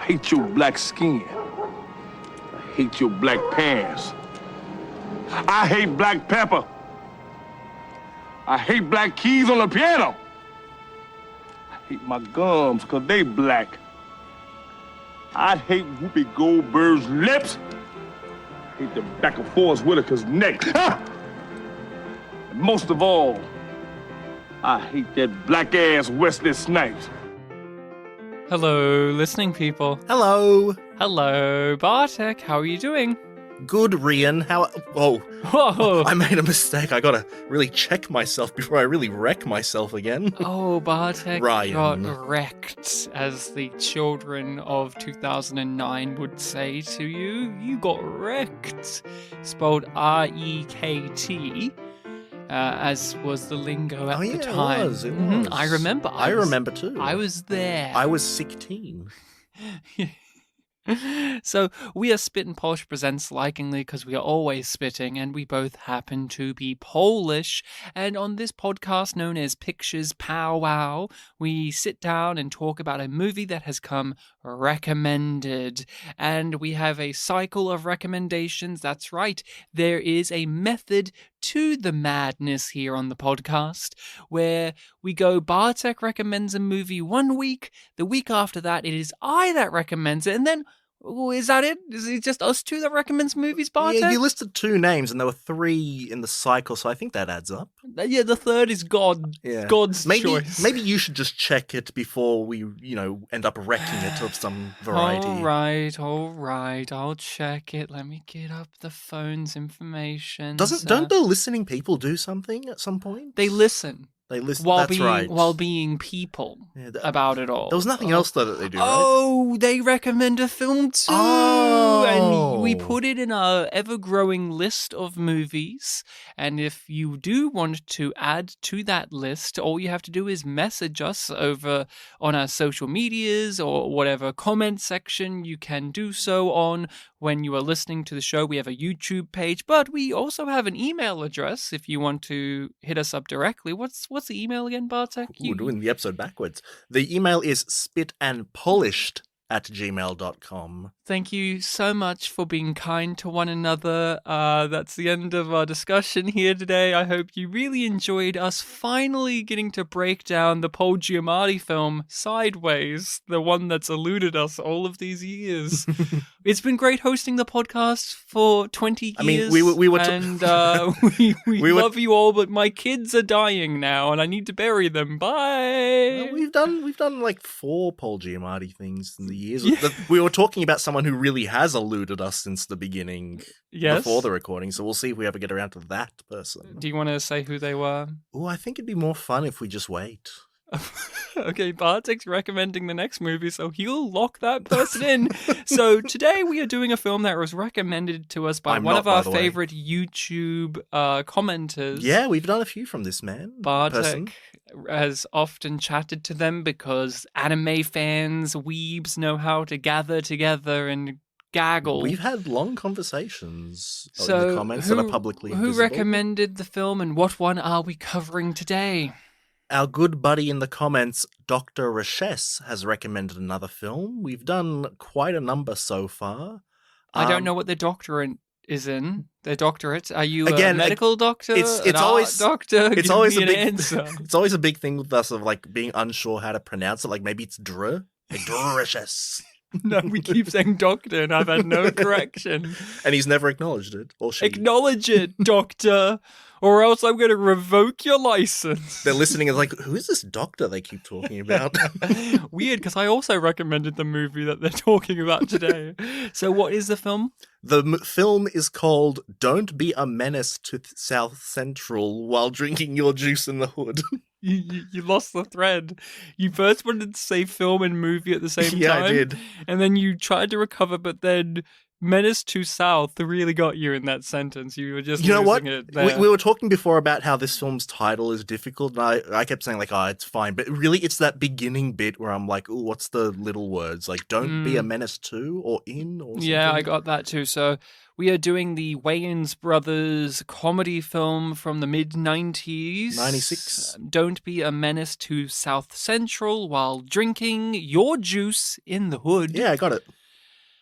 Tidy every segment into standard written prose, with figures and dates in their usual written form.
hate your black skin. I hate your black pants. I hate black pepper. I hate black keys on the piano. I hate my gums because they black. I hate Whoopi Goldberg's lips. I hate the back of Forrest Whitaker's neck. And most of all, I hate that black-ass Wesley Snipes. Hello, listening people. Hello. Hello, Bartek. How are you doing? Good, Rian. Whoa. Whoa. I made a mistake. I gotta really check myself before I really wreck myself again. Oh, Bartek Ryan. got wrecked, as the children of 2009 would say to you. You got wrecked. Spelled R-E-K-T. As was the lingo at the time. It was. I remember. I remember too. I was there. I was 16. So we are Spit and Polish Presents likingly because we are always spitting, and we both happen to be Polish. And on this podcast known as Pictures Powwow, we sit down and talk about a movie that has come recommended. And we have a cycle of recommendations. That's right. There is a method to the madness here on the podcast, where we go, Bartek recommends a movie one week, the week after that it is I that recommends it, and then, is that it? Is it just us two that recommends movies, Bartek? Yeah, you listed 2 names and there were 3 in the cycle, so I think that adds up. Yeah, the third is God. Yeah. God's choice. Maybe you should just check it before we, end up wrecking it of some variety. All right. I'll check it. Let me get up the phone's information. Don't the listening people do something at some point? They listen. They listen. That's right. While being people about it all. There was nothing else that they do, right? Oh, they recommend a film too. Oh. And we put it in our ever-growing list of movies. And if you do want to add to that list, all you have to do is message us over on our social medias or whatever comment section you can do so on when you are listening to the show. We have a YouTube page, but we also have an email address if you want to hit us up directly. What's the email again, Bartek? We're doing the episode backwards. The email is spitandpolished@gmail.com. Thank you so much for being kind to one another. That's the end of our discussion here today. I hope you really enjoyed us finally getting to break down the Paul Giamatti film Sideways, the one that's eluded us all of these years. It's been great hosting the podcast for 20 years. I mean, we were and we love you all, but my kids are dying now, and I need to bury them. Bye. Well, we've done like 4 Paul Giamatti things in the years. Yeah. We were talking about someone who really has eluded us since the beginning, before the recording. So we'll see if we ever get around to that person. Do you want to say who they were? Oh, I think it'd be more fun if we just wait. Okay, Bartek's recommending the next movie, so he'll lock that person in. So today we are doing a film that was recommended to us by one of our favorite YouTube commenters. Yeah, we've done a few from this man. Bartek has often chatted to them because anime fans, weebs, know how to gather together and gaggle. We've had long conversations in the comments that are publicly visible. Who recommended the film, and what one are we covering today? Our good buddy in the comments, Dr. Rashes, has recommended another film. We've done quite a number so far. I don't know what their doctorate is in. Their doctorate. Are you a medical doctor? It's always doctor. It's always a big answer. It's always a big thing with us of like being unsure how to pronounce it. Like maybe it's Dr. Like Dr. Rashes. No, we keep saying doctor, and I've had no correction. And he's never acknowledged it. Or she. Acknowledge it, doctor, or else I'm going to revoke your license. They're listening and like, who is this doctor they keep talking about? Weird, because I also recommended the movie that they're talking about today. So what is the film? The film is called Don't Be a Menace to South Central While Drinking Your Juice in the Hood. You lost the thread. You first wanted to say film and movie at the same time. Yeah, I did. And then you tried to recover, but then Menace to South really got you in that sentence. You were just You know what? losing it there. We were talking before about how this film's title is difficult, and I kept saying, like, oh, it's fine. But really, it's that beginning bit where I'm like, ooh, what's the little words? Like, don't be a menace to or in or something? Yeah, I got that too. So we are doing the Wayans Brothers comedy film from the mid-90s. 96. Don't be a menace to South Central while drinking your juice in the hood. Yeah, I got it.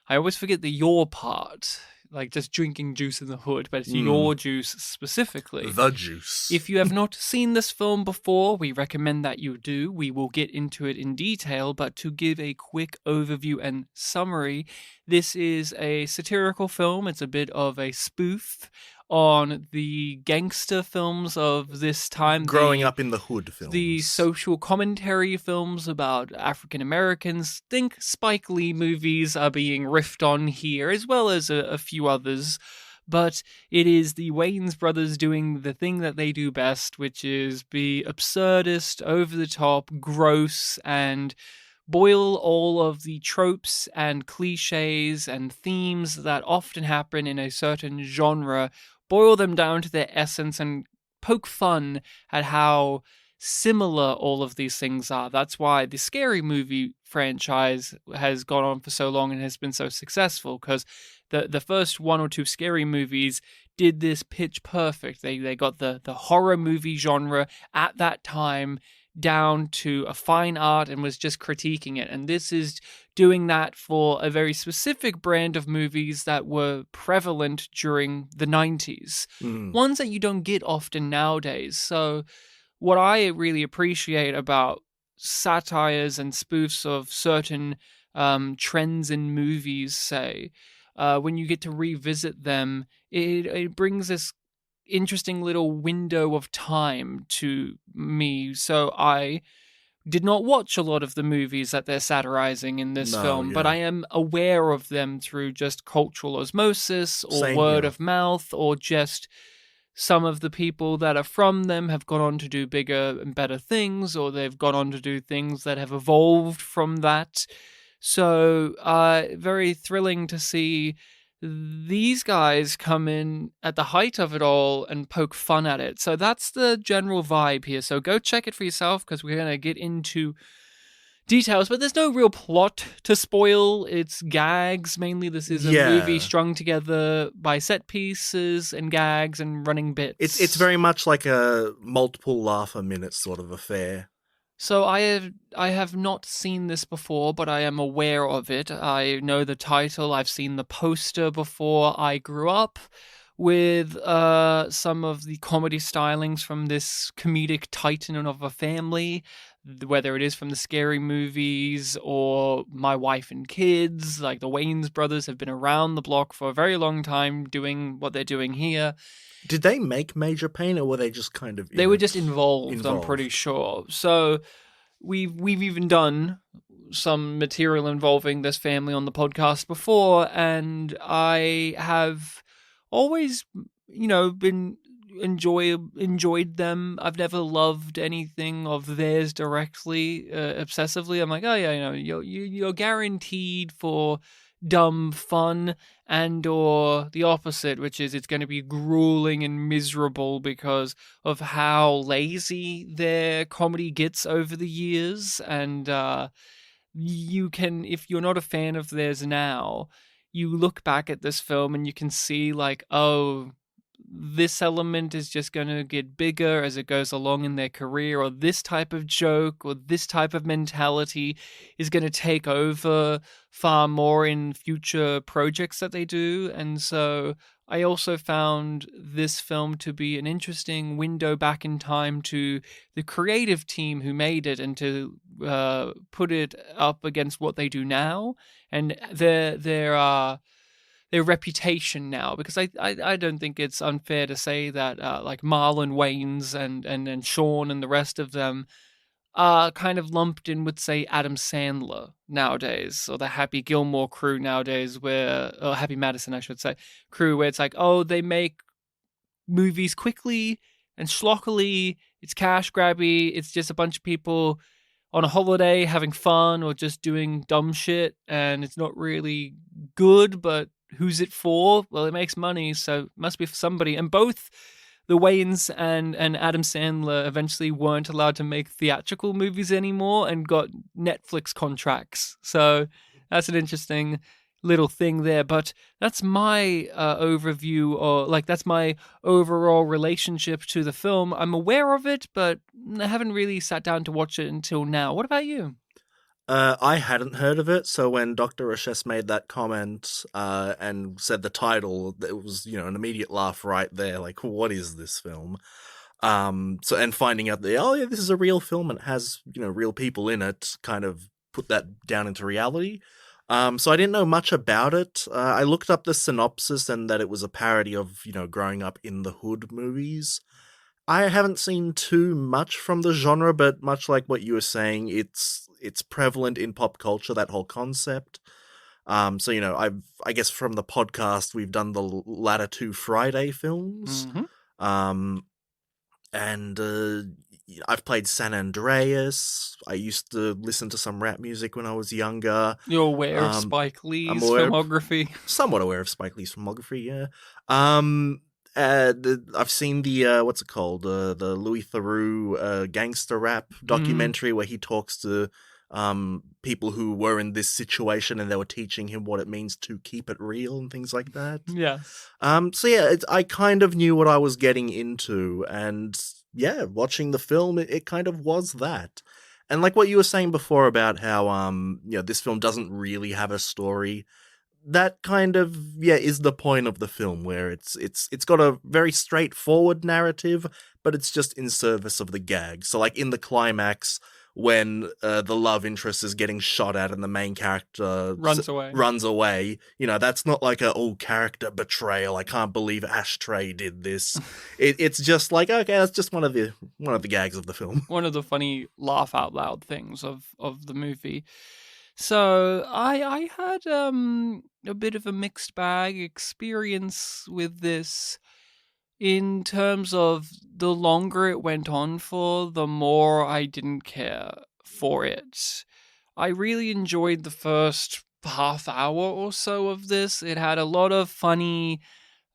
I always forget the your part, like just drinking juice in the hood, but it's your juice specifically. The juice. If you have not seen this film before, we recommend that you do. We will get into it in detail, but to give a quick overview and summary, this is a satirical film. It's a bit of a spoof on the gangster films of this time. Growing up in the hood films. The social commentary films about African Americans. Think Spike Lee movies are being riffed on here, as well as a few others. But it is the Wayans brothers doing the thing that they do best, which is be absurdist, over the top, gross, and boil all of the tropes and cliches and themes that often happen in a certain genre, boil them down to their essence and poke fun at how similar all of these things are. That's why the Scary Movie franchise has gone on for so long and has been so successful, because the first one or two Scary Movies did this pitch perfect. They got the horror movie genre at that time down to a fine art and was just critiquing it. And this is doing that for a very specific brand of movies that were prevalent during the 90s. Ones that you don't get often nowadays. So what I really appreciate about satires and spoofs of certain trends in movies, say, when you get to revisit them, it brings this interesting little window of time to me. So I did not watch a lot of the movies that they're satirizing in this film, but I am aware of them through just cultural osmosis or word of mouth, or just some of the people that are from them have gone on to do bigger and better things, or they've gone on to do things that have evolved from that. So very thrilling to see these guys come in at the height of it all and poke fun at it. So that's the general vibe here. So go check it for yourself, because we're going to get into details, but there's no real plot to spoil. It's gags mainly. This is a movie strung together by set pieces and gags and running bits. It's very much like a multiple laugh a minute sort of affair. So I have not seen this before, but I am aware of it. I know the title. I've seen the poster before. I grew up with some of the comedy stylings from this comedic titan of a family, whether it is from the Scary Movies or My Wife and Kids. Like the Wayans brothers have been around the block for a very long time doing what they're doing here. Did they make Major Pain, or were they just kind of... They were just involved, I'm pretty sure. So we've even done some material involving this family on the podcast before, and I have always, been enjoyed them. I've never loved anything of theirs directly, obsessively. I'm like, oh yeah, you're guaranteed for dumb fun, and or the opposite, which is it's going to be grueling and miserable because of how lazy their comedy gets over the years. And you can, if you're not a fan of theirs now, you look back at this film and you can see like, oh, this element is just going to get bigger as it goes along in their career, or this type of joke or this type of mentality is going to take over far more in future projects that they do. And so I also found this film to be an interesting window back in time to the creative team who made it, and to put it up against what they do now and their reputation now, because I don't think it's unfair to say that like Marlon Wayans and Sean and the rest of them are kind of lumped in with, say, Adam Sandler nowadays, or the Happy Gilmore crew nowadays, or Happy Madison, I should say, crew, where it's like, oh, they make movies quickly and schlockily, it's cash grabby, it's just a bunch of people on a holiday having fun or just doing dumb shit, and it's not really good, but who's it for? Well, it makes money, so it must be for somebody. And both the Wayans and Adam Sandler eventually weren't allowed to make theatrical movies anymore and got Netflix contracts. So that's an interesting little thing there. But that's my overview, or like that's my overall relationship to the film. I'm aware of it, but I haven't really sat down to watch it until now. What about you? I hadn't heard of it, so when Dr. Rashes made that comment and said the title, it was, an immediate laugh right there, like, what is this film? And finding out that, oh yeah, this is a real film and it has, real people in it, kind of put that down into reality. So I didn't know much about it. I looked up the synopsis and that it was a parody of, growing up in the hood movies. I haven't seen too much from the genre, but much like what you were saying, it's prevalent in pop culture, that whole concept. So, I guess from the podcast, we've done the latter two Friday films. Mm-hmm. And I've played San Andreas. I used to listen to some rap music when I was younger. You're aware of Spike Lee's filmography? Somewhat aware of Spike Lee's filmography, yeah. I've seen the what's it called? The Louis Theroux gangster rap documentary where he talks to people who were in this situation and they were teaching him what it means to keep it real and things like that. Yeah. So yeah, I kind of knew what I was getting into, and yeah, watching the film, it kind of was that. And like what you were saying before about how this film doesn't really have a story. That kind of, is the point of the film, where it's got a very straightforward narrative, but it's just in service of the gag. So like in the climax, when the love interest is getting shot at and the main character runs away, that's not like character betrayal. I can't believe Ashtray did this. It's just like, okay, that's just one of the gags of the film. One of the funny laugh out loud things of the movie. So I had a bit of a mixed bag experience with this, in terms of the longer it went on for, the more I didn't care for it. I really enjoyed the first half hour or so of this. It had a lot of funny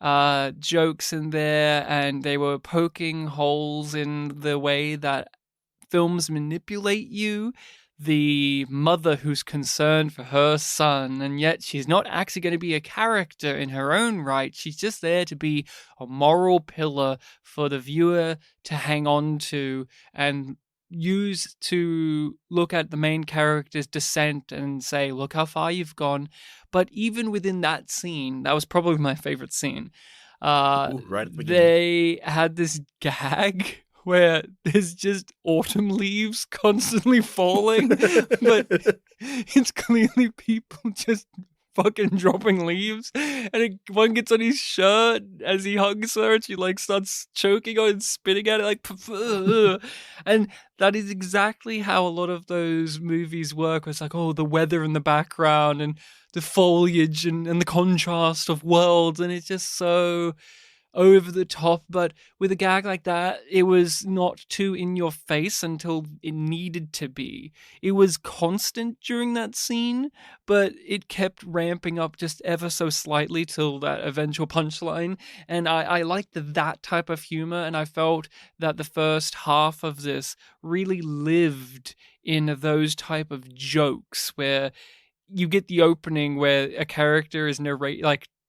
jokes in there, and they were poking holes in the way that films manipulate you. The mother who's concerned for her son, and yet she's not actually going to be a character in her own right. She's just there to be a moral pillar for the viewer to hang on to and use to look at the main character's descent and say, look how far you've gone. But even within that scene, that was probably my favorite scene. Right at the beginning. They had this gag where there's just autumn leaves constantly falling, but it's clearly people just fucking dropping leaves, and one gets on his shirt as he hugs her, and she like starts choking on and spitting at it like and that is exactly how a lot of those movies work. It's like, the weather in the background and the foliage and the contrast of worlds, and it's just so over the top. But with a gag like that, it was not too in your face until it needed to be. It was constant during that scene, but it kept ramping up just ever so slightly till that eventual punchline. And I liked that type of humor, and I felt that the first half of this really lived in those type of jokes where you get the opening where a character is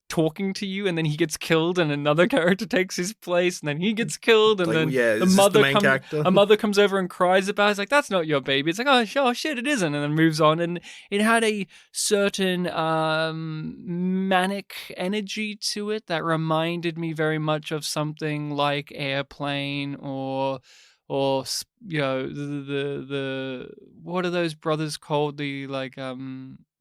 talking to you, and then he gets killed, and another character takes his place, and then he gets killed, and then a mother comes over and cries about it. It's like, that's not your baby. It's like, oh shit, it isn't, and then moves on. And it had a certain manic energy to it that reminded me very much of something like Airplane or the what are those brothers called?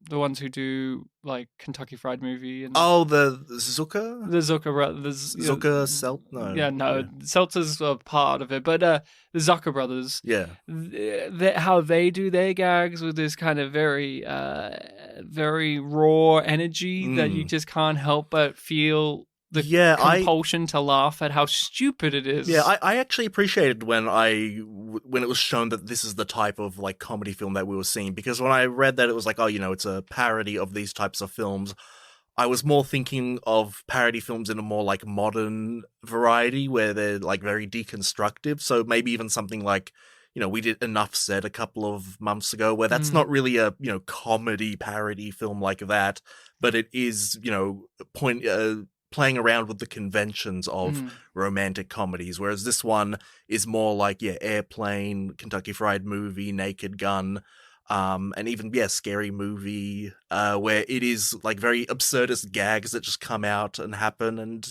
The ones who do like Kentucky Fried Movie and the Zucker? The Zucker brothers. Zucker Selt? No. Yeah, no. Seltzer's a part of it, but the Zucker brothers. Yeah. How they do their gags with this kind of very very raw energy that you just can't help but feel the compulsion to laugh at how stupid it is. Yeah, I actually appreciated when it was shown that this is the type of like comedy film that we were seeing, because when I read that it was like, it's a parody of these types of films, I was more thinking of parody films in a more like modern variety where they're like very deconstructive. So maybe even something like, we did Enough Said a couple of months ago where that's not really a, comedy parody film like that, but it is, playing around with the conventions of romantic comedies, whereas this one is more like, Airplane, Kentucky Fried Movie, Naked Gun, and even, Scary Movie, where it is like very absurdist gags that just come out and happen, and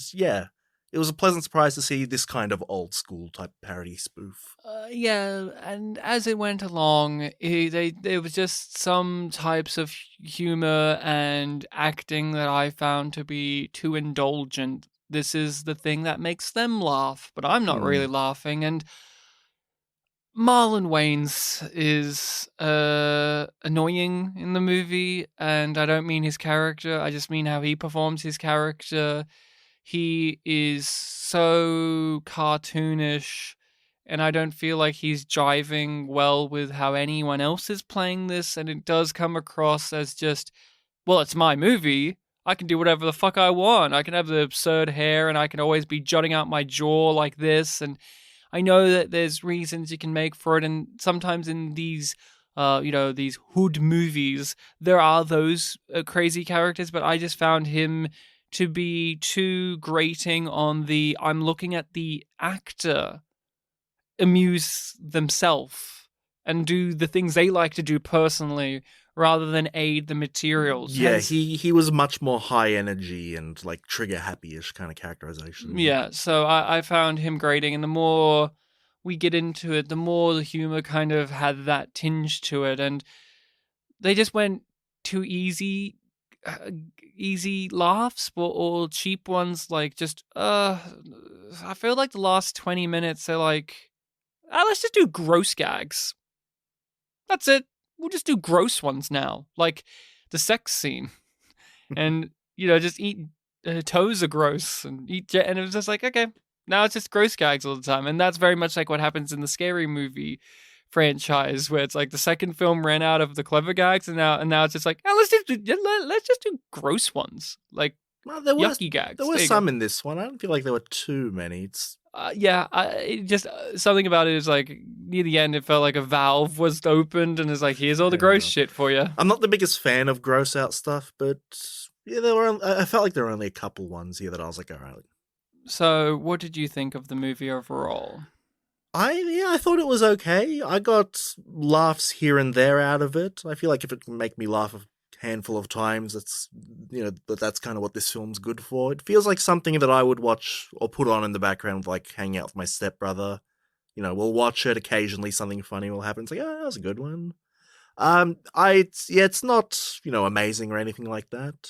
it was a pleasant surprise to see this kind of old school type parody spoof. Yeah, and as it went along, there was just some types of humor and acting that I found to be too indulgent. This is the thing that makes them laugh, but I'm not really laughing. And Marlon Wayans is annoying in the movie, and I don't mean his character, I just mean how he performs his character. He is so cartoonish, and I don't feel like he's jiving well with how anyone else is playing this, and it does come across as just, well, it's my movie. I can do whatever the fuck I want. I can have the absurd hair, and I can always be jutting out my jaw like this, and I know that there's reasons you can make for it, and sometimes in these, these hood movies, there are those crazy characters, but I just found him to be too grating on the, I'm looking at the actor amuse themselves and do the things they like to do personally rather than aid the materials. Yeah, he was much more high energy and like trigger happy-ish kind of characterization. Yeah, so I found him grating, and the more we get into it, the more the humor kind of had that tinge to it, and they just went too easy laughs or cheap ones, like just I feel like the last 20 minutes they're like, let's just do gross gags. That's it. We'll just do gross ones now, like the sex scene, and just eat toes are gross and and it was just like, okay, now it's just gross gags all the time, and that's very much like what happens in the Scary Movie franchise, where it's like the second film ran out of the clever gags, and now it's just like, let's just do gross ones, like yucky gags. There were some in this one. I don't feel like there were too many. It's it just something about it is like near the end, it felt like a valve was opened and it's like, here's all the gross shit for you. I'm not the biggest fan of gross out stuff, but I felt like there were only a couple ones here that I was like, all right. So, what did you think of the movie overall? I thought it was okay. I got laughs here and there out of it. I feel like if it can make me laugh a handful of times, that's kind of what this film's good for. It feels like something that I would watch or put on in the background, like hanging out with my stepbrother. We'll watch it occasionally. Something funny will happen. It's like, that was a good one. It's not amazing or anything like that,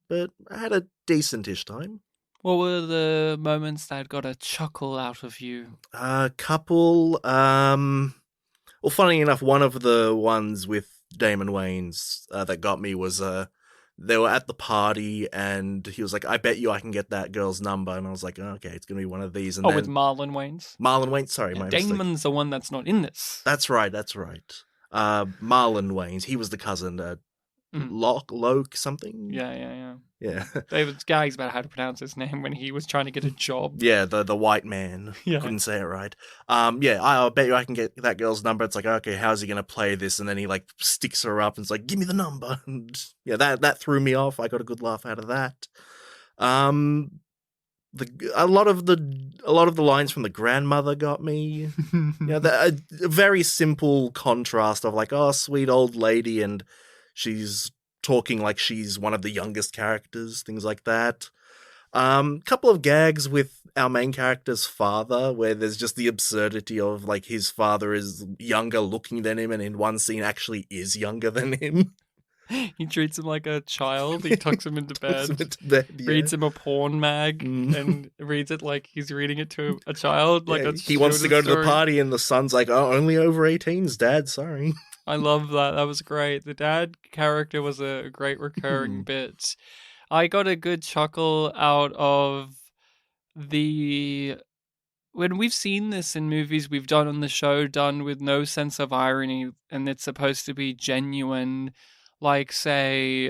but I had a decent-ish time. What were the moments that got a chuckle out of you? A couple. Well, funny enough, one of the ones with Damon Wayans that got me was they were at the party and he was like, I bet you I can get that girl's number. And I was like, okay, it's going to be one of these. And then, with Marlon Wayans? Marlon Wayans, sorry. Yeah, Damon's the one that's not in this. That's right. Marlon Wayans, he was the cousin, Loke something? Yeah. Yeah. David gags about how to pronounce his name when he was trying to get a job. Yeah, the white man. Yeah. Couldn't say it right. I'll bet you I can get that girl's number. It's like, okay, how's he going to play this? And then he like sticks her up and it's like, give me the number. And yeah, that threw me off. I got a good laugh out of that. A lot of the lines from the grandmother got me. A very simple contrast of like, oh, sweet old lady, and she's talking like she's one of the youngest characters, things like that. Couple of gags with our main character's father, where there's just the absurdity of like his father is younger looking than him, and in one scene actually is younger than him. He treats him like a child. He tucks him into bed, yeah. reads him a porn mag, and reads it like he's reading it to a child. He wants to go to the party, and the son's like, "Oh, only over 18s, Dad. Sorry." I love that. That was great. The dad character was a great recurring bit. I got a good chuckle out of when we've seen this in movies we've done on the show, done with no sense of irony, and it's supposed to be genuine. like, say,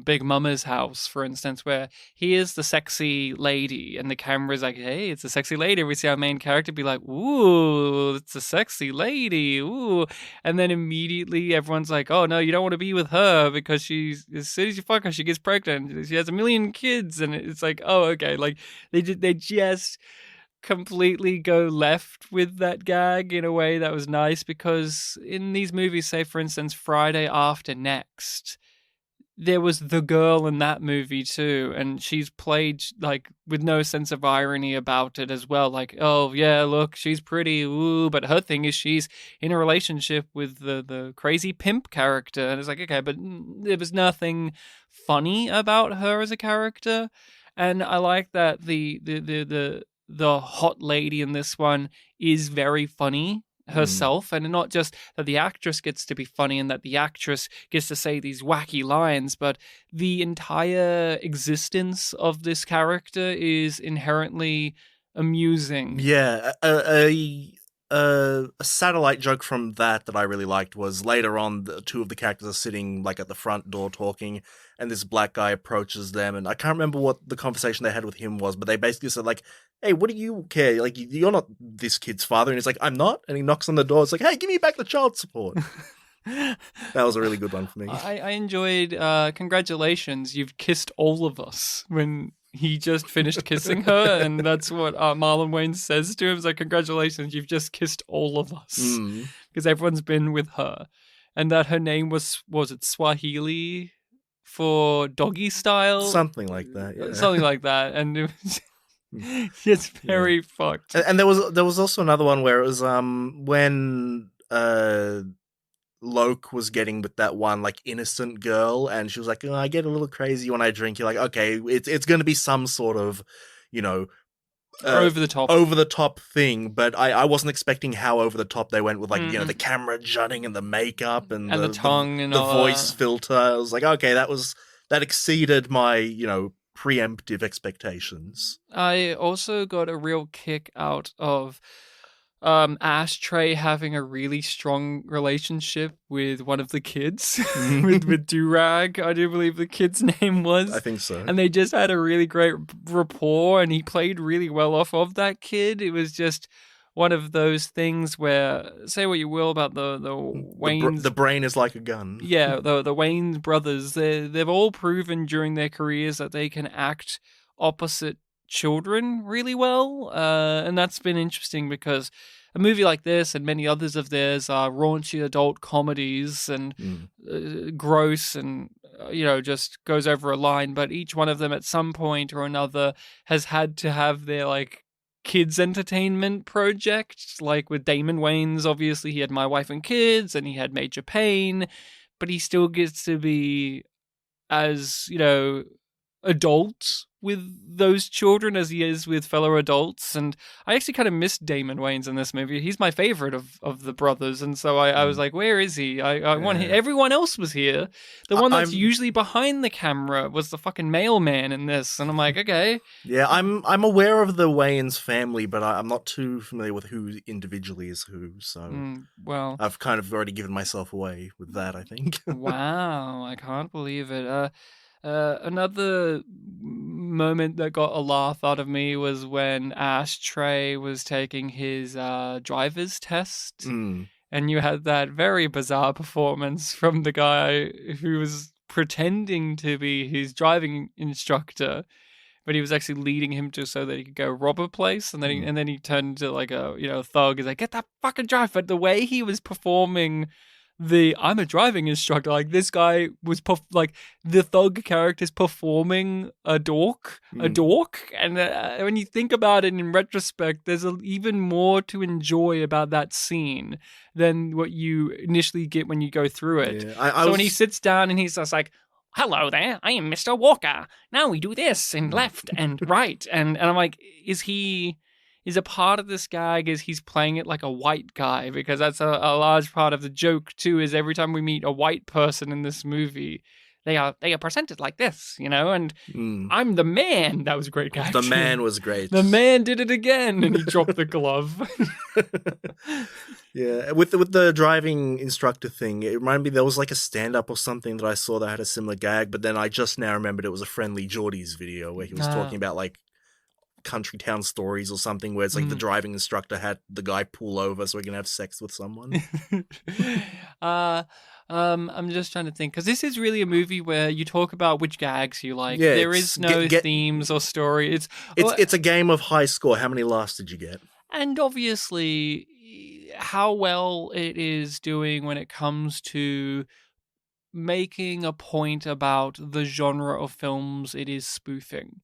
Big Mama's house, for instance, where he is the sexy lady and the camera's like, hey, it's a sexy lady. We see our main character be like, ooh, it's a sexy lady. Ooh. And then immediately everyone's like, oh, no, you don't want to be with her because she's, as soon as you fuck her, she gets pregnant. She has 1,000,000 kids. And it's like, oh, okay. Like, they just completely go left with that gag in a way that was nice, because in these movies, say for instance Friday After Next, there was the girl in that movie too, and she's played like with no sense of irony about it as well, like, oh yeah, look, she's pretty, ooh, but her thing is she's in a relationship with the crazy pimp character, and it's like, okay, but there was nothing funny about her as a character. And I like that the hot lady in this one is very funny herself, and not just that the actress gets to be funny and that the actress gets to say these wacky lines, but the entire existence of this character is inherently amusing. Yeah, a satellite joke from that I really liked was later on the two of the characters are sitting like at the front door talking, and this black guy approaches them, and I can't remember what the conversation they had with him was, but they basically said like, hey, what do you care? Like, you're not this kid's father. And he's like, I'm not. And he knocks on the door. It's like, hey, give me back the child support. That was a really good one for me. I enjoyed congratulations, you've kissed all of us, when he just finished kissing her, and that's what Marlon Wayans says to him. It's like, congratulations, you've just kissed all of us, because everyone's been with her, and that her name was it Swahili for doggy style, something like that. Yeah. Something like that, and it was it's very fucked. And there was also another one where it was when Loke was getting with that one like innocent girl, and she was like, oh, I get a little crazy when I drink. You're like, okay, it's going to be some sort of, over the top thing, but I wasn't expecting how over the top they went with, like, the camera jutting and the makeup and the tongue and the all voice that. filter. I was like, okay, that exceeded my preemptive expectations. I also got a real kick out of Ashtray having a really strong relationship with one of the kids, with Durag, I do believe the kid's name was. I think so. And they just had a really great rapport, and he played really well off of that kid. It was just one of those things where, say what you will about the Wayans, the brain is like a gun. Yeah, the Wayans brothers, they've all proven during their careers that they can act opposite children really well, and that's been interesting, because a movie like this and many others of theirs are raunchy adult comedies and gross and just goes over a line, but each one of them at some point or another has had to have their like kids entertainment project. Like with Damon Wayans, obviously he had My Wife and Kids and he had Major Pain, but he still gets to be as adult with those children as he is with fellow adults. And I actually kind of missed Damon Wayans in this movie. He's my favorite of the brothers, and so I was like, where is he? I want him. Everyone else was here. The one that's usually behind the camera was the fucking mailman in this, and I'm like, okay. Yeah, I'm aware of the Wayans family, but I'm not too familiar with who individually is who, so well, I've kind of already given myself away with that, I think. Wow, I can't believe it. Another moment that got a laugh out of me was when Ashtray was taking his driver's test, and you had that very bizarre performance from the guy who was pretending to be his driving instructor, but he was actually leading him to so that he could go rob a place, and then he turned into like a thug. He's like, get that fucking drive. But the way he was performing I'm a driving instructor, like this guy was like the thug character's performing a dork, and when you think about it in retrospect, there's even more to enjoy about that scene than what you initially get when you go through it. Yeah, when he sits down and he's just like, hello there, I am Mr. Walker. Now we do this and left and right. And I'm like, is a part of this gag is he's playing it like a white guy, because that's a large part of the joke too, is every time we meet a white person in this movie, they are presented like this, and Mm. I'm the man. That was a great gag. The man was great. The man did it again, and he dropped the glove. Yeah, with the driving instructor thing, it reminded me there was like a stand-up or something that I saw that had a similar gag, but then I just now remembered it was a Friendly Geordies video where he was talking about like country town stories or something where it's like the driving instructor had the guy pull over so he can have sex with someone. I'm just trying to think, because this is really a movie where you talk about which gags you like. Yeah, there is no themes or story. It's a game of high score. How many laughs did you get? And obviously, how well it is doing when it comes to making a point about the genre of films it is spoofing.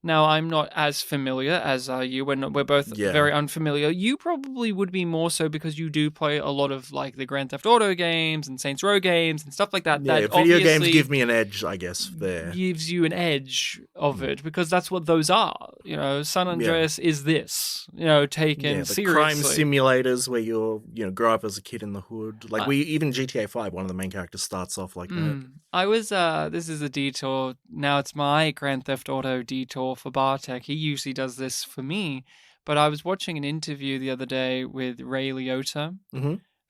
Now, I'm not as familiar as are you. We're both very unfamiliar. You probably would be more so because you do play a lot of like the Grand Theft Auto games and Saints Row games and stuff like that. Yeah, that video games give me an edge, I guess, there. Gives you an edge of it because that's what those are. San Andreas is this, taken the seriously. Crime simulators where you're, grow up as a kid in the hood. Like even GTA 5, one of the main characters starts off like that. I was, this is a detour. Now it's my Grand Theft Auto detour for Bartek. He usually does this for me. But I was watching an interview the other day with Ray Liotta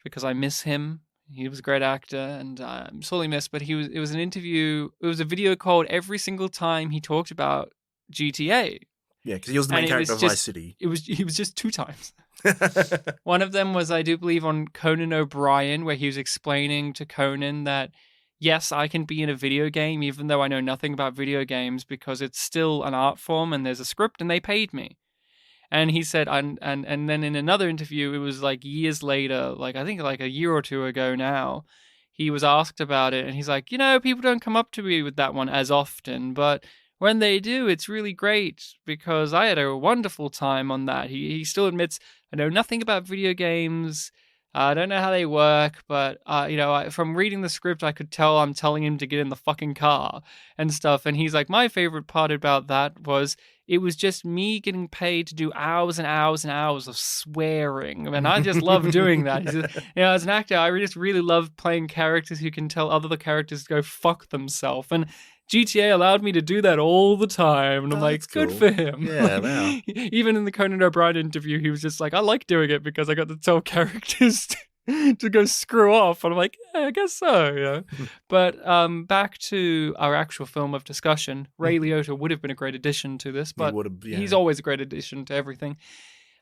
because I miss him. He was a great actor and I'm sorely missed. But it was an interview. It was a video called every single time he talked about GTA. Yeah, because he was the main character of Vice City. He was just 2 times. One of them was, I do believe, on Conan O'Brien, where he was explaining to Conan that, yes, I can be in a video game, even though I know nothing about video games, because it's still an art form and there's a script and they paid me. And he said, and then in another interview, it was like years later, like I think like a year or 2 ago now, he was asked about it and he's like, people don't come up to me with that one as often, but when they do, it's really great because I had a wonderful time on that. He still admits, I know nothing about video games. I don't know how they work, but, from reading the script, I could tell I'm telling him to get in the fucking car and stuff. And he's like, my favorite part about that was it was just me getting paid to do hours and hours and hours of swearing. And I just love doing that. He says, as an actor, I just really love playing characters who can tell other characters to go fuck themselves. And GTA allowed me to do that all the time. And I'm like, good for him. Yeah, wow. Even in the Conan O'Brien interview, he was just like, I like doing it because I got to tell characters to go screw off. And I'm like, yeah, I guess so. But back to our actual film of discussion, Ray Liotta would have been a great addition to this, but he's always a great addition to everything.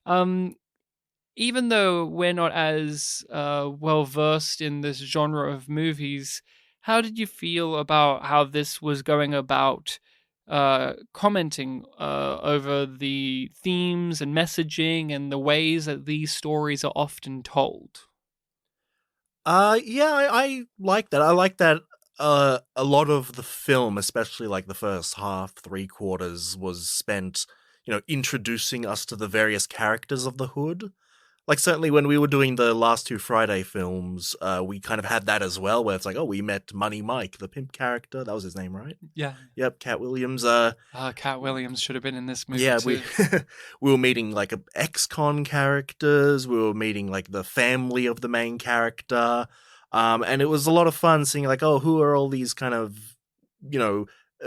Even though we're not as well-versed in this genre of movies, how did you feel about how this was going about commenting over the themes and messaging and the ways that these stories are often told? I like that. I like that a lot of the film, especially like the first half, 3/4, was spent, introducing us to the various characters of the hood. Like, certainly when we were doing the last 2 Friday films, we kind of had that as well, where it's like, we met Money Mike, the pimp character. That was his name, right? Yeah. Yep, Cat Williams. Cat Williams should have been in this movie, yeah, too. we were meeting, like, ex-con characters. We were meeting, like, the family of the main character. And it was a lot of fun seeing, like, who are all these kind of,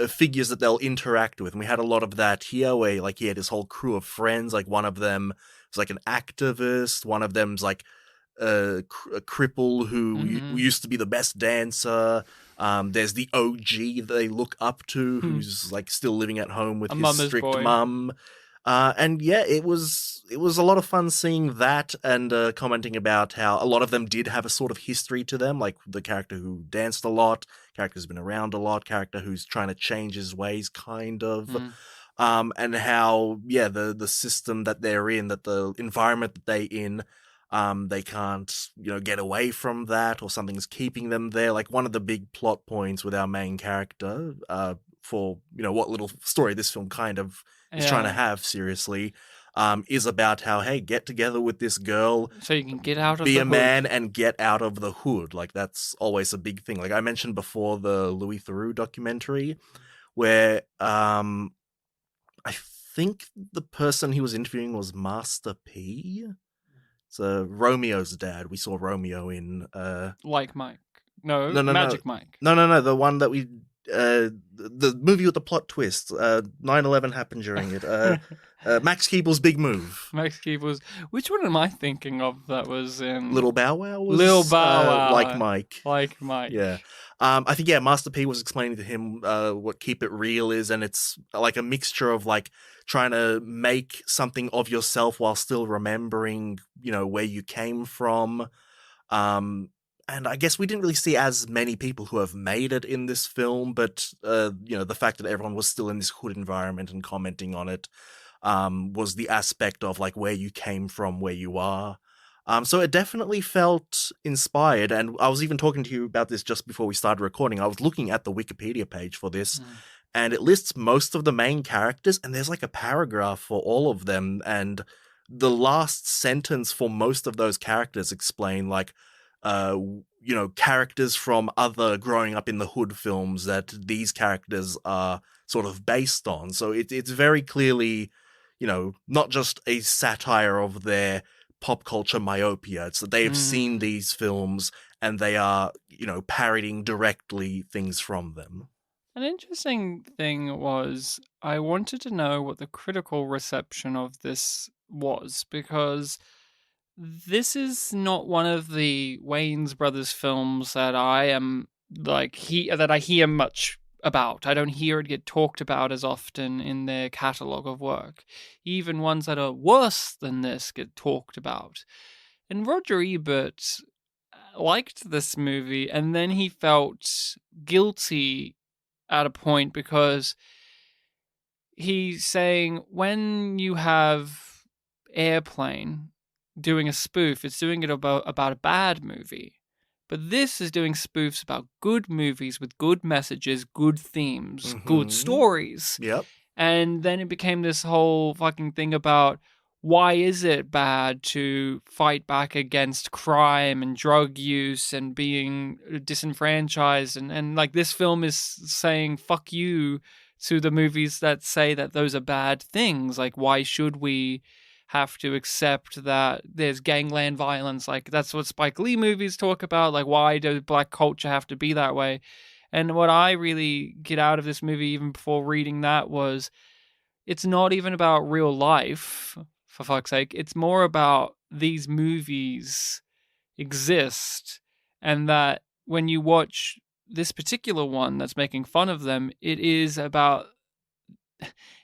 figures that they'll interact with. And we had a lot of that here, where, like, he had his whole crew of friends. Like, one of them was like an activist. One of them's like a cripple who used to be the best dancer. There's the OG that they look up to, who's like still living at home with his strict mum. And yeah, it was a lot of fun seeing that and commenting about how a lot of them did have a sort of history to them, like the character who danced a lot, character who's been around a lot, character who's trying to change his ways, kind of. And how, the system that they're in, that the environment that they're in, they can't, get away from that, or something's keeping them there. Like, one of the big plot points with our main character, for, what little story this film kind of is trying to have, seriously, is about how, hey, get together with this girl. So you can get out of be the a hood. man and get out of the hood. Like, that's always a big thing. Like, I mentioned before the Louis Theroux documentary, where, I think the person he was interviewing was Master P. So Romeo's dad. We saw Romeo in Like Mike. No, No, no, Magic no. Mike. No. The one that we, the movie with the plot twist. 9/11 happened during it. Max Keeble's Big Move. Max Keeble's. Which one am I thinking of that was in Little Bow Wow was Lil Bow Wow? like Mike. Like Mike. Yeah. I think, yeah, Master P was explaining to him what Keep It Real is, and it's like a mixture of like trying to make something of yourself while still remembering, where you came from. And I guess we didn't really see as many people who have made it in this film, but, the fact that everyone was still in this hood environment and commenting on it was the aspect of like where you came from, where you are. So it definitely felt inspired. And I was even talking to you about this just before we started recording. I was looking at the Wikipedia page for this, and it lists most of the main characters, and there's like a paragraph for all of them. And the last sentence for most of those characters explain like, characters from other growing up in the hood films that these characters are sort of based on. So it's very clearly, not just a satire of their pop culture myopia. It's that they have seen these films and they are, parodying directly things from them. An interesting thing was I wanted to know what the critical reception of this was, because this is not one of the Wayans brothers films that I am that I hear much about. I don't hear it get talked about as often in their catalogue of work. Even ones that are worse than this get talked about. And Roger Ebert liked this movie, and then he felt guilty at a point because he's saying when you have Airplane doing a spoof, it's doing it about a bad movie. But this is doing spoofs about good movies with good messages, good themes, good stories. Yep. And then it became this whole fucking thing about why is it bad to fight back against crime and drug use and being disenfranchised. And like this film is saying fuck you to the movies that say that those are bad things. Like why should we have to accept that there's gangland violence? Like that's what Spike Lee movies talk about. Like why does black culture have to be that way? And what I really get out of this movie, even before reading that, was it's not even about real life, for fuck's sake. It's more about these movies exist, and that when you watch this particular one that's making fun of them, it is about,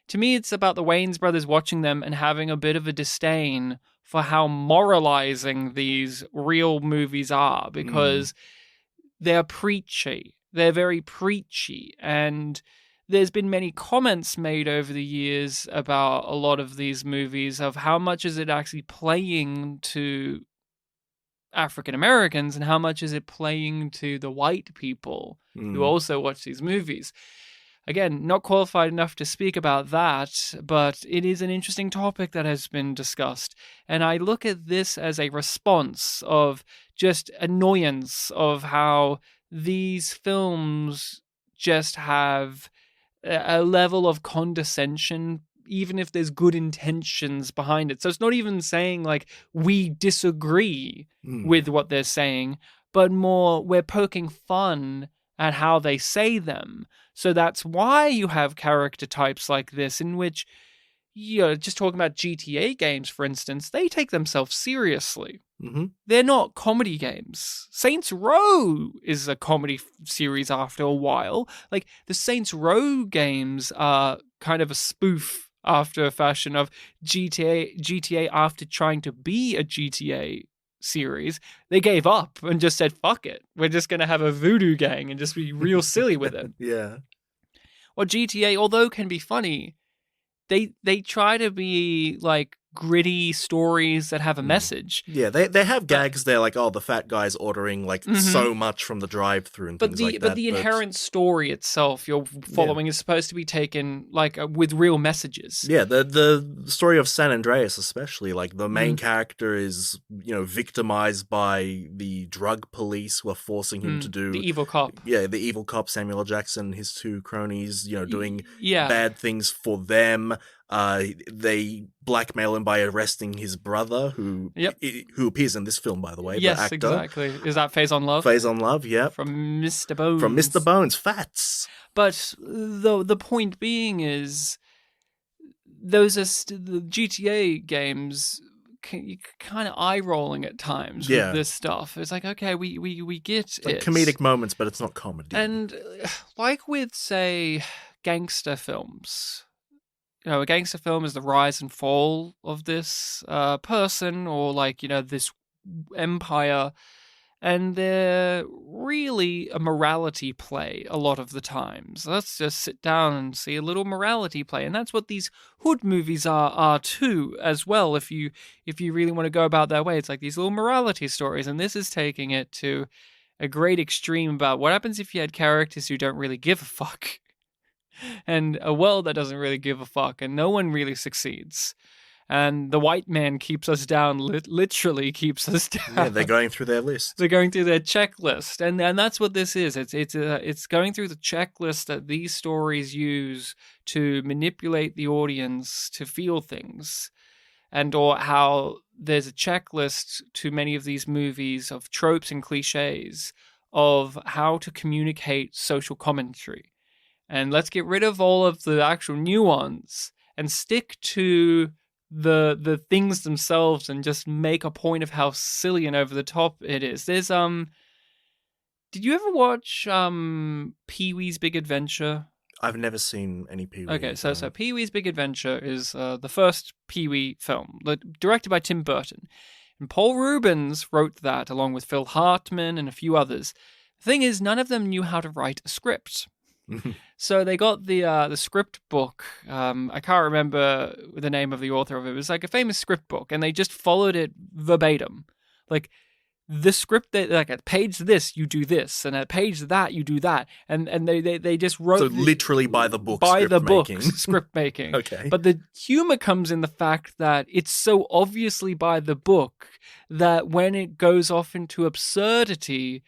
to me, it's about the Wayans brothers watching them and having a bit of a disdain for how moralizing these real movies are, because they're preachy. They're very preachy. And there's been many comments made over the years about a lot of these movies of how much is it actually playing to African Americans and how much is it playing to the white people who also watch these movies. Again, not qualified enough to speak about that, but it is an interesting topic that has been discussed. And I look at this as a response of just annoyance of how these films just have a level of condescension, even if there's good intentions behind it. So it's not even saying like we disagree with what they're saying, but more we're poking fun at how they say them. So that's why you have character types like this, in which, just talking about GTA games, for instance, they take themselves seriously. They're not comedy games. Saints Row is a comedy series after a while. Like, the Saints Row games are kind of a spoof after a fashion of GTA after trying to be a GTA series. They gave up and just said, fuck it. We're just going to have a voodoo gang and just be real silly with it. Yeah. Well, GTA, although can be funny, they try to be like gritty stories that have a message. Yeah, they have gags there, like, oh, the fat guy's ordering like so much from the drive-through and things like that. But the inherent story itself you're following is supposed to be taken like with real messages. Yeah, the story of San Andreas especially, like the main character is, victimized by the drug police who are forcing him to do... The evil cop. Yeah, the evil cop, Samuel L. Jackson, his two cronies, doing bad things for them. They blackmail him by arresting his brother, who appears in this film, by the way. Yes, the actor. exactly. Is that Phase on Love? Phase on Love, yep. From Mr. Bones. From Mr. Bones, Fats. But the point being is, those are the GTA games. You're kind of eye-rolling at times with this stuff. It's like, okay, we get it. Comedic moments, but it's not comedy. And like with, say, gangster films, a gangster film is the rise and fall of this person, or like, this empire. And they're really a morality play a lot of the times. Let's just sit down and see a little morality play. And that's what these hood movies are too, as well, if you really want to go about that way. It's like these little morality stories. And this is taking it to a great extreme about what happens if you had characters who don't really give a fuck. And a world that doesn't really give a fuck. And no one really succeeds. And the white man keeps us down, literally keeps us down. Yeah, they're going through their list. They're going through their checklist. And that's what this is. It's going through the checklist that these stories use to manipulate the audience to feel things. And or how there's a checklist to many of these movies of tropes and cliches of how to communicate social commentary. And let's get rid of all of the actual nuance and stick to the things themselves and just make a point of how silly and over the top it is. There's did you ever watch Pee-wee's Big Adventure? I've never seen any Pee-wee. Okay, so Pee-wee's Big Adventure is the first Pee-wee film, directed by Tim Burton. And Paul Rubens wrote that along with Phil Hartman and a few others. The thing is, none of them knew how to write a script. So they got the script book. I can't remember the name of the author of it. It was like a famous script book, and they just followed it verbatim. Like the script, like at page this you do this, and at page that you do that, and they just wrote. So literally by the book. Script making. Okay. But the humor comes in the fact that it's so obviously by the book that when it goes off into absurdity,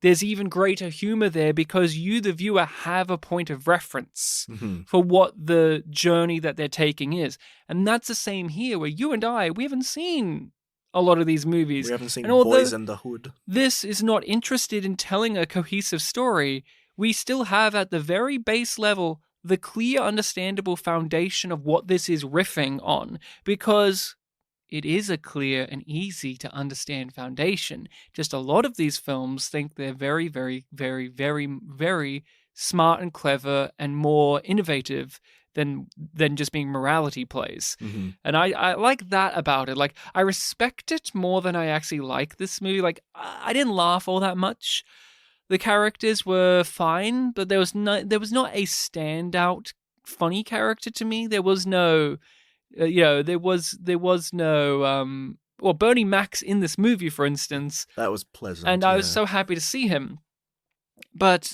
there's even greater humor there because you, the viewer, have a point of reference for what the journey that they're taking is. And that's the same here, where you and I, we haven't seen a lot of these movies. We haven't seen Boys in the Hood. This is not interested in telling a cohesive story. We still have, at the very base level, the clear, understandable foundation of what this is riffing on, because it is a clear and easy to understand foundation. Just a lot of these films think they're very, very, very, very, very smart and clever and more innovative than just being morality plays. And I like that about it. Like, I respect it more than I actually like this movie. Like, I didn't laugh all that much. The characters were fine, but there was not a standout funny character to me. There was no... there was no Bernie Mac's in this movie, for instance. That was pleasant. And I was so happy to see him. But,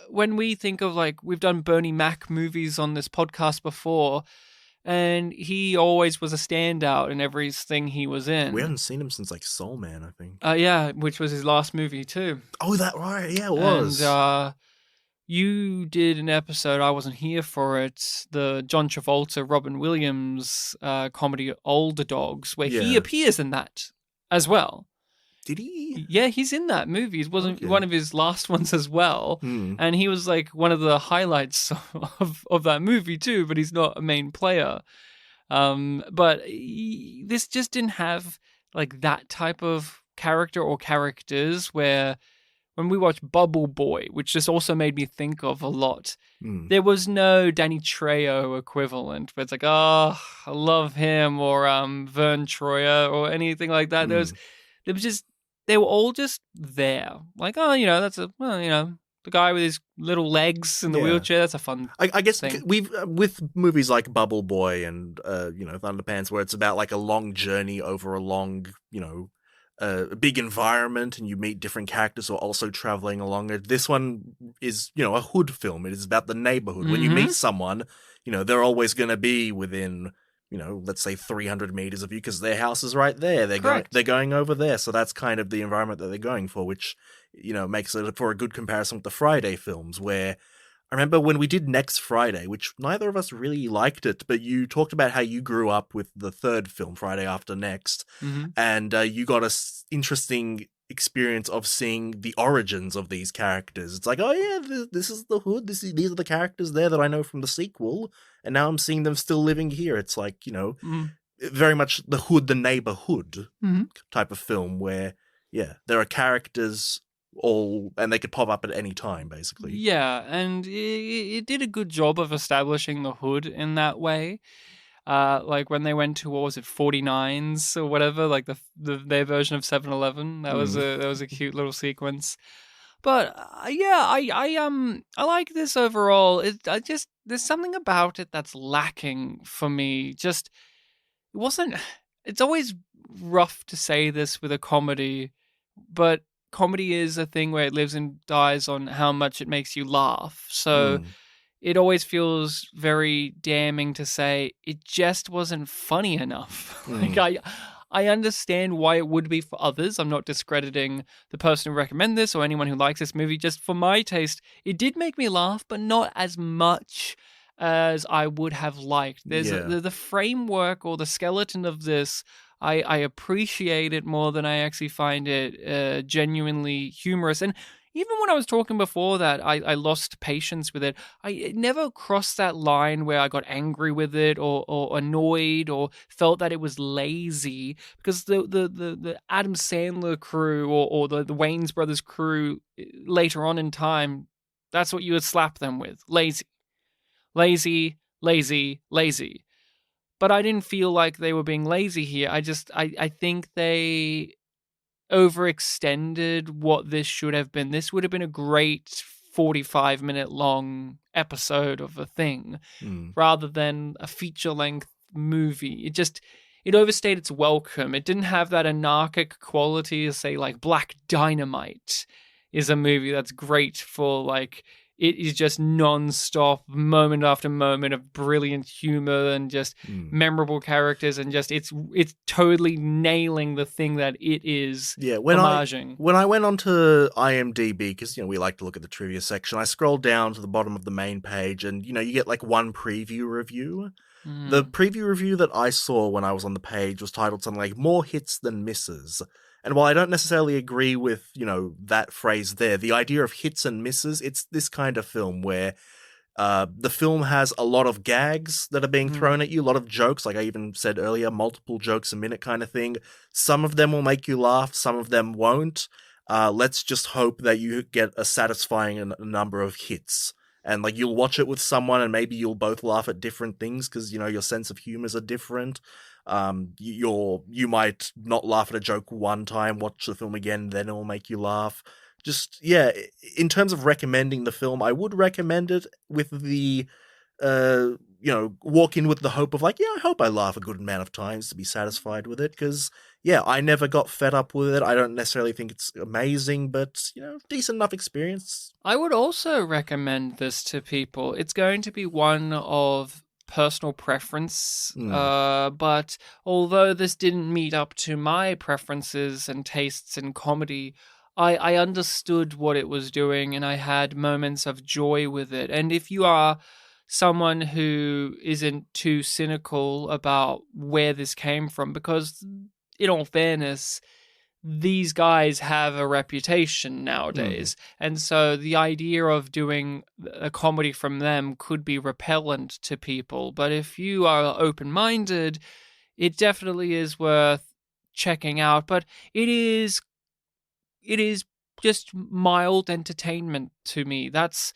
when we think of, like, we've done Bernie Mac movies on this podcast before, and he always was a standout in everything he was in. We haven't seen him since, like, Soul Man, I think. Yeah, which was his last movie too. Oh, that right. Yeah, it was. And you did an episode, I wasn't here for it, the John Travolta, Robin Williams comedy Older Dogs, where he appears in that as well. Did he? Yeah, he's in that movie. It wasn't one of his last ones as well. And he was like one of the highlights of that movie too, but he's not a main player. But this just didn't have like that type of character or characters where... When we watched Bubble Boy, which just also made me think of a lot, there was no Danny Trejo equivalent where it's like, oh, I love him, or Vern Troyer, or anything like that. They were all just there. Like, oh, that's the guy with his little legs in the wheelchair. That's a fun I guess thing. We've with movies like Bubble Boy and Thunderpants, where it's about like a long journey over a long, a big environment, and you meet different characters who are also traveling along it. This one is, a hood film. It is about the neighborhood. When you meet someone, they're always going to be within, let's say 300 meters of you because their house is right there. They're going over there. So that's kind of the environment that they're going for, which, makes it for a good comparison with the Friday films, where I remember when we did Next Friday, which neither of us really liked it, but you talked about how you grew up with the third film, Friday After Next, and you got a interesting experience of seeing the origins of these characters. It's like, oh yeah, this is the hood. These are the characters there that I know from the sequel, and now I'm seeing them still living here. It's like, very much the hood, the neighborhood type of film where, yeah, there are characters and they could pop up at any time, basically. Yeah, and it did a good job of establishing the hood in that way. Like when they went to, what was it, 49s or whatever, like their version of 7-Eleven. That was a cute little sequence. But I like this overall. There's something about it that's lacking for me. Just it wasn't. It's always rough to say this with a comedy, but comedy is a thing where it lives and dies on how much it makes you laugh. So it always feels very damning to say it just wasn't funny enough. Like I understand why it would be for others. I'm not discrediting the person who recommend this or anyone who likes this movie. Just for my taste, it did make me laugh, but not as much as I would have liked. There's the framework or the skeleton of this. I appreciate it more than I actually find it genuinely humorous. And even when I was talking before that, I lost patience with it. It never crossed that line where I got angry with it or annoyed or felt that it was lazy. Because the Adam Sandler crew or the Wayans Brothers crew later on in time, that's what you would slap them with. Lazy. Lazy, lazy, lazy. But I didn't feel like they were being lazy here. I think they overextended what this should have been. This would have been a great 45-minute long episode of a thing rather than a feature-length movie. It overstayed its welcome. It didn't have that anarchic quality as, say, like Black Dynamite is a movie that's great for, like, it is just non-stop, moment after moment of brilliant humor and just memorable characters, and just it's totally nailing the thing that it is. Yeah, when I went onto IMDb, because we like to look at the trivia section, I scrolled down to the bottom of the main page, and you get like one preview review. The preview review that I saw when I was on the page was titled something like "More Hits Than Misses." And while I don't necessarily agree with, that phrase there, the idea of hits and misses, it's this kind of film where the film has a lot of gags that are being thrown at you, a lot of jokes, like I even said earlier, multiple jokes a minute kind of thing. Some of them will make you laugh, some of them won't. Let's just hope that you get a satisfying number of hits. And like you'll watch it with someone and maybe you'll both laugh at different things because, your sense of humors are different. You might not laugh at a joke one time, watch the film again, then it will make you laugh. Just, yeah, in terms of recommending the film, I would recommend it with the, walk in with the hope of like, I hope I laugh a good amount of times to be satisfied with it. Because, I never got fed up with it. I don't necessarily think it's amazing, but, decent enough experience. I would also recommend this to people. It's going to be one of personal preference, but although this didn't meet up to my preferences and tastes in comedy, I understood what it was doing and I had moments of joy with it. And if you are someone who isn't too cynical about where this came from, because in all fairness, these guys have a reputation nowadays. And so the idea of doing a comedy from them could be repellent to people. But if you are open-minded, it definitely is worth checking out. But it is just mild entertainment to me. That's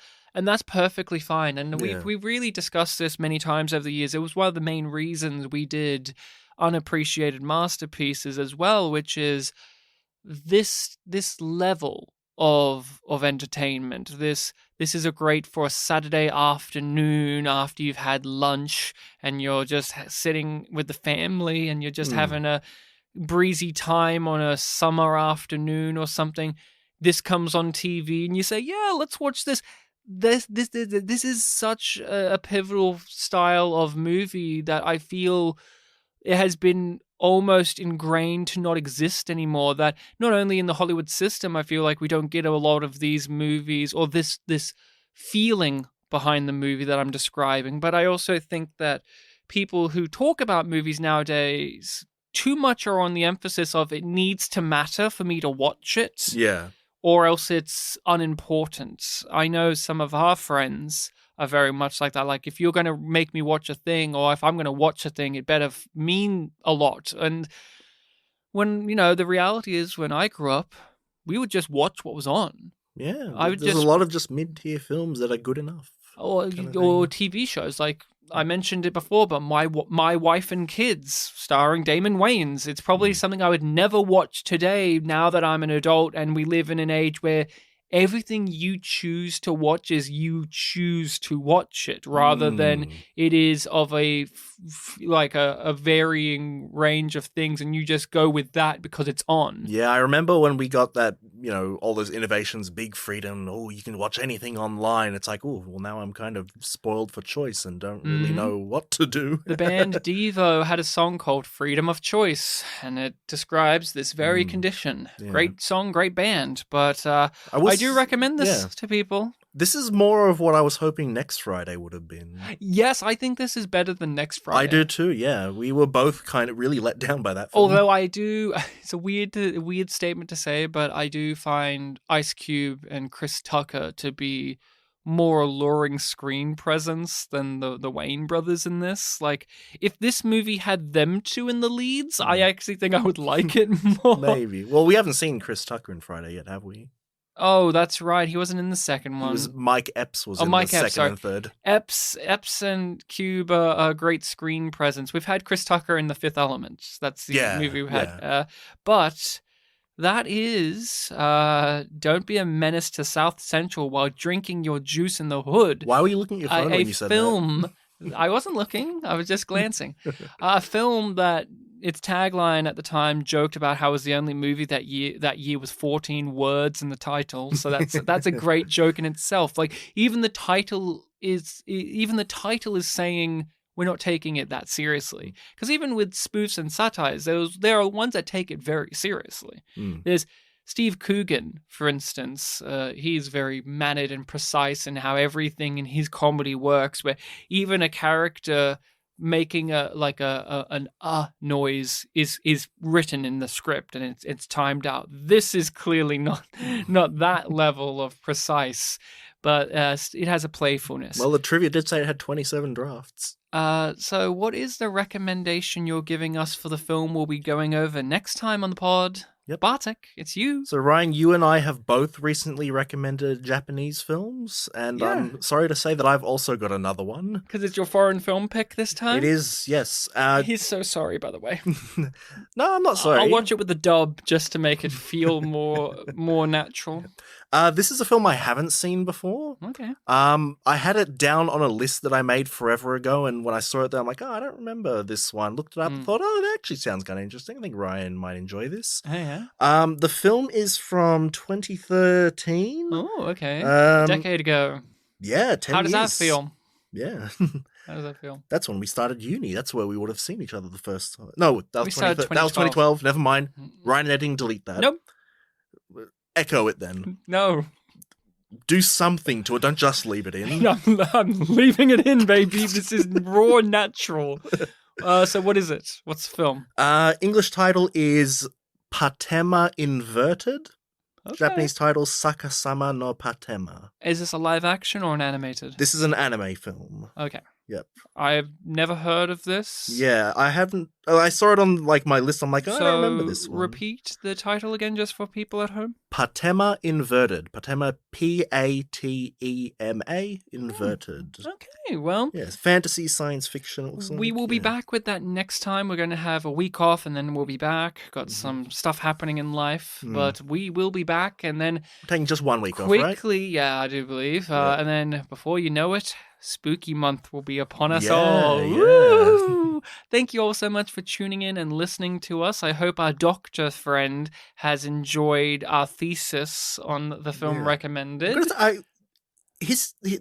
perfectly fine. And we've really discussed this many times over the years. It was one of the main reasons we did Unappreciated Masterpieces as well, which is this level of entertainment. This is a great for a Saturday afternoon after you've had lunch and you're just sitting with the family and you're just having a breezy time on a summer afternoon or something. This comes on TV and you say, yeah, let's watch this. This is such a pivotal style of movie that I feel it has been almost ingrained to not exist anymore. That not only in the Hollywood system, I feel like we don't get a lot of these movies or this feeling behind the movie that I'm describing, but I also think that people who talk about movies nowadays too much are on the emphasis of it needs to matter for me to watch it, Yeah. or else it's unimportant. I know some of our friends are very much like that. Like, if you're going to make me watch a thing, or if I'm going to watch a thing, it better mean a lot. And when, the reality is, when I grew up, we would just watch what was on. Yeah. I would There's just a lot of just mid-tier films that are good enough. or kind of or TV shows. Like, I mentioned it before, but My Wife and Kids, starring Damon Wayans. It's probably something I would never watch today, now that I'm an adult and we live in an age where everything you choose to watch is you choose to watch it, rather than it is of a varying range of things, and you just go with that because it's on. Yeah, I remember when we got that, all those innovations, big freedom, you can watch anything online. It's like, well, now I'm kind of spoiled for choice and don't really know what to do. The band Devo had a song called Freedom of Choice, and it describes this very condition. Yeah. Great song, great band, but I do recommend this to people. This is more of what I was hoping Next Friday would have been. Yes, I think this is better than Next Friday. I do too, yeah. We were both kind of really let down by that film. Although it's a weird statement to say, but I do find Ice Cube and Chris Tucker to be more alluring screen presence than the Wayne brothers in this. Like, if this movie had them two in the leads, I actually think I would like it more. Maybe. Well, we haven't seen Chris Tucker in Friday yet, have we? Oh, that's right. He wasn't in the second one. Mike Epps was in the second and third. Epps and Cube are a great screen presence. We've had Chris Tucker in The Fifth Element. That's the movie we had. Yeah. But that is Don't Be a Menace to South Central while drinking your juice in the hood. Why were you looking at your phone when you said that? I wasn't looking. I was just glancing. A film that its tagline at the time joked about how it was the only movie that year with 14 words in the title. So that's a great joke in itself. Like, even the title is saying we're not taking it that seriously. Because even with spoofs and satires, there are ones that take it very seriously. There's Steve Coogan, for instance. He's very mannered and precise in how everything in his comedy works, where even a character making an noise is written in the script, and it's timed out. This is clearly not that level of precise, but it has a playfulness. Well, the trivia did say it had 27 drafts. So what is the recommendation you're giving us for the film we'll be going over next time on the pod? Yep. Bartek, it's you. So, Ryan, you and I have both recently recommended Japanese films, and I'm sorry to say that I've also got another one. Because it's your foreign film pick this time? It is, yes. He's so sorry, by the way. No, I'm not sorry. I'll watch it with the dub just to make it feel more natural. This is a film I haven't seen before. Okay. I had it down on a list that I made forever ago, and when I saw it there, I'm like, I don't remember this one. Looked it up and thought, that actually sounds kind of interesting. I think Ryan might enjoy this. Oh, yeah. The film is from 2013. Oh, okay. A decade ago. Yeah, 10 How does that years. feel? Yeah. How does that feel? That's when we started uni. That's where we would have seen each other the first time. No, that was 2012. Never mind. Ryan editing, delete that. Nope. Echo it then. No. Do something to it. Don't just leave it in. I'm leaving it in, baby. This is raw natural. So what is it? What's the film? English title is Patema Inverted. Okay. Japanese title Sakasama no Patema. Is this a live action or an animated? This is an anime film. Okay. Yep. I've never heard of this. Yeah, I haven't. I saw it on my list. I'm like, I don't remember this one. Repeat the title again, just for people at home. Patema Inverted. Patema, Patema Inverted. Okay, well, yes, fantasy, science fiction. It looks like. We will be back with that next time. We're going to have a week off, and then we'll be back. Got some stuff happening in life, but we will be back, and then we're taking just 1 week off, right? Quickly, yeah, I do believe, and then before you know it, spooky month will be upon us Yeah, all. yeah. Woo! Thank you all so much for tuning in and listening to us. I hope our doctor friend has enjoyed our thesis on the film recommended.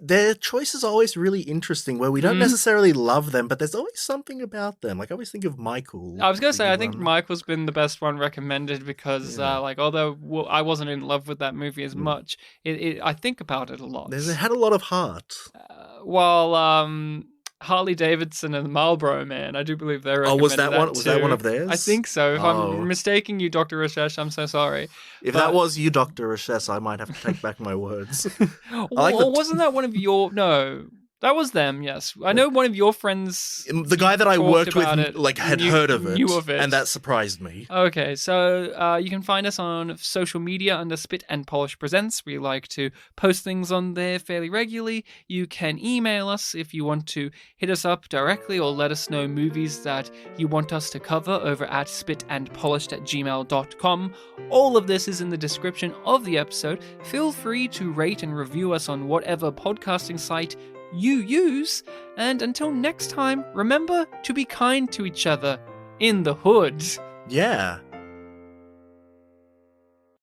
their choice is always really interesting, where we don't necessarily love them, but there's always something about them. Like, I always think of Michael. I was going to say, I think one. Michael's been the best one recommended because, although I wasn't in love with that movie as much, I think about it a lot. It had a lot of heart. While Harley Davidson and Marlboro Man, I do believe they recommended was that one? Was that one of too. theirs? I think so. If I'm mistaking you, Dr. Rashesh, I'm so sorry. If that was you, Dr. Rashesh, I might have to take back my words. Wasn't that one of your... No, that was them, yes. I know one of your friends... The guy that I worked with had heard of it, knew of it. and that surprised me. Okay, so you can find us on social media under Spit and Polish Presents. We like to post things on there fairly regularly. You can email us if you want to hit us up directly or let us know movies that you want us to cover over at spitandpolished@gmail.com. All of this is in the description of the episode. Feel free to rate and review us on whatever podcasting site you use, and until next time, remember to be kind to each other in the hood. Yeah.